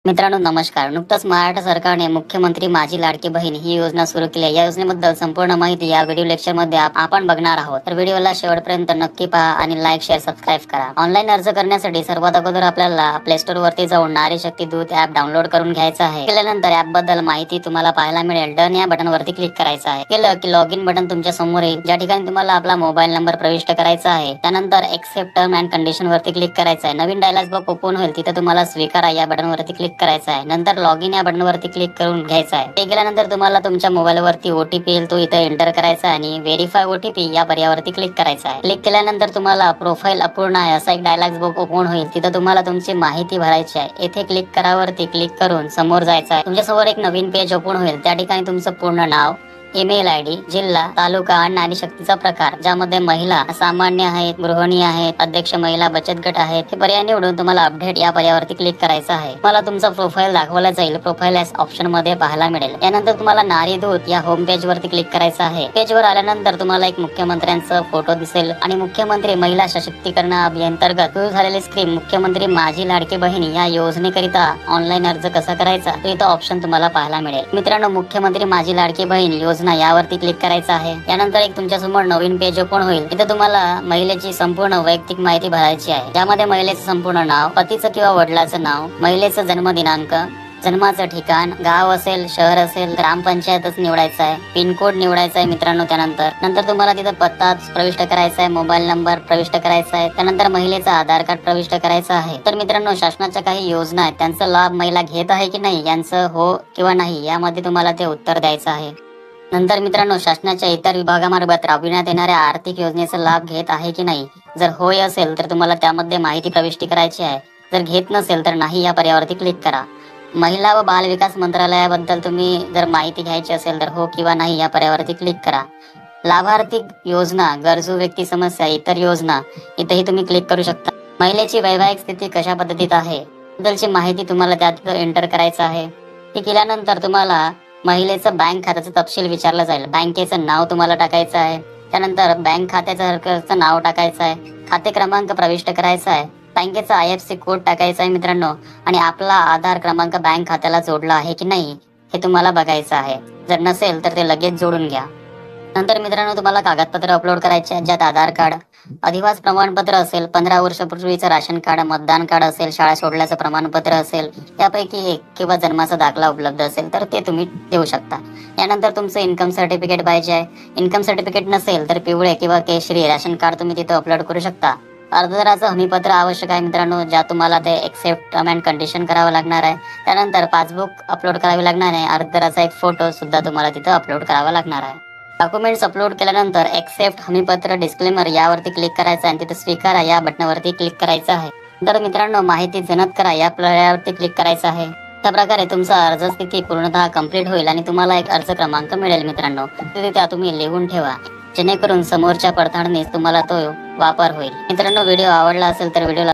मित्रांनो नमस्कार. नुकतंच महाराष्ट्र सरकारने मुख्यमंत्री माझी लाडकी बहीण ही योजना सुरू केली आहे. या योजनेबद्दल संपूर्ण माहिती या व्हिडिओ लेक्चर मध्ये आपण बघणार आहोत. तर व्हिडिओला शेवटपर्यंत नक्की पहा आणि लाईक शेअर सबस्क्राईब करा. ऑनलाईन अर्ज करण्यासाठी सर्वात अगोदर आपल्याला प्ले स्टोर वरती जाऊन नारी शक्ती दूत ऍप डाउनलोड करून घ्यायचं आहे. केल्यानंतर ऍप बद्दल माहिती तुम्हाला पाहायला मिळेल. डन या बटन वरती क्लिक करायचं आहे. केलं की लॉग इन बटन तुमच्या समोर येईल, ज्या ठिकाणी तुम्हाला आपला मोबाईल नंबर प्रविष्ट करायचा आहे. त्यानंतर एक्सेप्ट टर्म अँड कंडिशन वरती क्लिक करायचं आहे. नवीन डायलॉग बॉक्स ओपन होईल, तिथे तुम्हाला स्वीकारा या बटन वरती क्लिक करायचं आहे. नंतर लॉग इन या बटन वरती क्लिक करून घ्यायचं आहे. ते केल्यानंतर तुम्हाला तुमच्या मोबाईल वरती ओटीपी येईल, तो इथे एंटर करायचा आणि व्हेरीफाय ओटीपी या पर्यायावरती क्लिक करायचा आहे. क्लिक केल्यानंतर तुम्हाला प्रोफाईल अपूर्ण आहे असा एक डायलॉग बॉक्स ओपन होईल, तिथे तुम्हाला तुमची माहिती भरायची आहे. येथे क्लिक करावरती क्लिक करून समोर जायचं आहे. तुमच्यासमोर एक नवीन पेज ओपन होईल, त्या ठिकाणी तुमचं पूर्ण नाव, ईमेल आयडी, जिल्हा, तालुका आणि नारी शक्तीचा प्रकार, ज्यामध्ये महिला, सामान्य आहेत, गृहिणी आहेत, अध्यक्ष महिला बचत गट आहेत, हे पर्याय निवडून तुम्हाला अपडेट या पर्यायावरती क्लिक करायचं आहे. तुम्हाला तुमचा प्रोफाईल दाखवला जाईल, प्रोफाईल ऑप्शन मध्ये पाहायला मिळेल. यानंतर तुम्हाला नारी दूत या होम पेज वरती क्लिक करायचं आहे. पेज वर आल्यानंतर तुम्हाला एक मुख्यमंत्र्यांचा फोटो दिसेल आणि मुख्यमंत्री महिला सशक्तीकरण अभियानांतर्गत सुरू झालेली स्कीम मुख्यमंत्री माझी लाडकी बहीण या योजनेकरिता ऑनलाईन अर्ज कसा करायचा तो इथं ऑप्शन तुम्हाला पाहायला मिळेल. मित्रांनो, मुख्यमंत्री माझी लाडकी बहीण योजना यावरती क्लिक करायचं आहे. यानंतर एक तुमच्या समोर नवीन पेज ओपन होईल, इथे तुम्हाला महिलेची संपूर्ण वैयक्तिक माहिती भरायची आहे. यामध्ये महिलेचं संपूर्ण नाव, पतीचं किंवा वडिलाचं नाव, महिलेचा जन्म दिनांक, जन्माचं ठिकाण, गाव असेल, शहर असेल, ग्रामपंचायतच निवडायचं आहे, पिनकोड निवडायचा आहे मित्रांनो. त्यानंतर तुम्हाला तिथं पत्ता प्रविष्ट करायचा आहे, मोबाईल नंबर प्रविष्ट करायचा आहे. त्यानंतर महिलेचा आधार कार्ड प्रविष्ट करायचं आहे. तर मित्रांनो, शासनाच्या काही योजना आहेत, त्यांचा लाभ महिला घेत आहे की नाही, यांचं हो किंवा नाही यामध्ये तुम्हाला ते उत्तर द्यायचं आहे. नंतर मित्रांनो, शासनाच्या इतर विभागामार्फत राबविण्यात येणाऱ्या आर्थिक योजनेचा लाभ घेत आहे की नाही, जर होय असेल तर तुम्हाला त्यामध्ये माहिती प्रविष्ट करायची आहे. जर घेत नसेल तर नाही या पर्यायावरती क्लिक करा. महिला व बाल विकास मंत्रालयाबद्दल तुम्ही जर माहिती घ्यायची असेल तर हो किंवा नाही या पर्यायावरती क्लिक करा. लाभार्थी योजना, गरजू व्यक्ती समस्या, इतर योजना, इथेही तुम्ही क्लिक करू शकता. महिलेची वैवाहिक स्थिती कशा पद्धतीत आहे बद्दलची माहिती तुम्हाला त्यात एंटर करायचं आहे. हे केल्यानंतर तुम्हाला महिलेचं बँक खात्याचं तपशील विचारलं जाईल. बँकेचं नाव तुम्हाला टाकायचं आहे. त्यानंतर बँक खात्याचं नाव टाकायचं आहे, खाते क्रमांक प्रविष्ट करायचा आहे, बँकेचा IFSC कोड टाकायचा आहे मित्रांनो, आणि आपला आधार क्रमांक बँक खात्याला जोडला आहे की नाही हे तुम्हाला बघायचं आहे. जर नसेल तर ते लगेच जोडून घ्या. नंतर मित्रांनो, तुम्हाला कागदपत्र अपलोड करायचे आहेत, ज्यात आधार कार्ड, अधिवास प्रमाणपत्र असेल, 15 वर्षापूर्वीचं राशन कार्ड, मतदान कार्ड असेल, शाळा सोडल्याचं प्रमाणपत्र असेल, यापैकी एक किंवा जन्माचा दाखला उपलब्ध असेल तर ते तुम्ही देऊ शकता. यानंतर तुमचं इन्कम सर्टिफिकेट पाहिजे आहे. इन्कम सर्टिफिकेट नसेल तर पिवळे किंवा केशरी राशन कार्ड तुम्ही तिथे अपलोड करू शकता. अर्जदाराचं हमीपत्र आवश्यक आहे मित्रांनो, ज्या तुम्हाला ते एक्सेप्ट टर्म अँड कंडिशन करावं लागणार आहे. त्यानंतर पासबुक अपलोड करावी लागणार आहे. अर्जदाराचा एक फोटो सुद्धा तुम्हाला तिथं अपलोड करावा लागणार आहे. डॉक्युमेंट्स अपलोड केल्यानंतर एक्सेप्ट हमीपत्र डिस्क्लेमर यावरती क्लिक करायचं आणि तिथे स्वीकारा या बटनावरती क्लिक करायचं आहे. तर मित्रांनो, माहिती जतन करा या पर्यायावरती क्लिक करायचं आहे. त्या प्रकारे तुमचा अर्ज स्थिती पूर्णतः कंप्लीट होईल आणि तुम्हाला एक अर्ज क्रमांक मिळेल मित्रांनो. तिथे तुम्ही लिहून ठेवा, जेणेकरून समोरच्या पडताळणीस तुम्हाला तो वापर होईल. मित्रांनो, व्हिडिओ आवडला असेल तर व्हिडिओला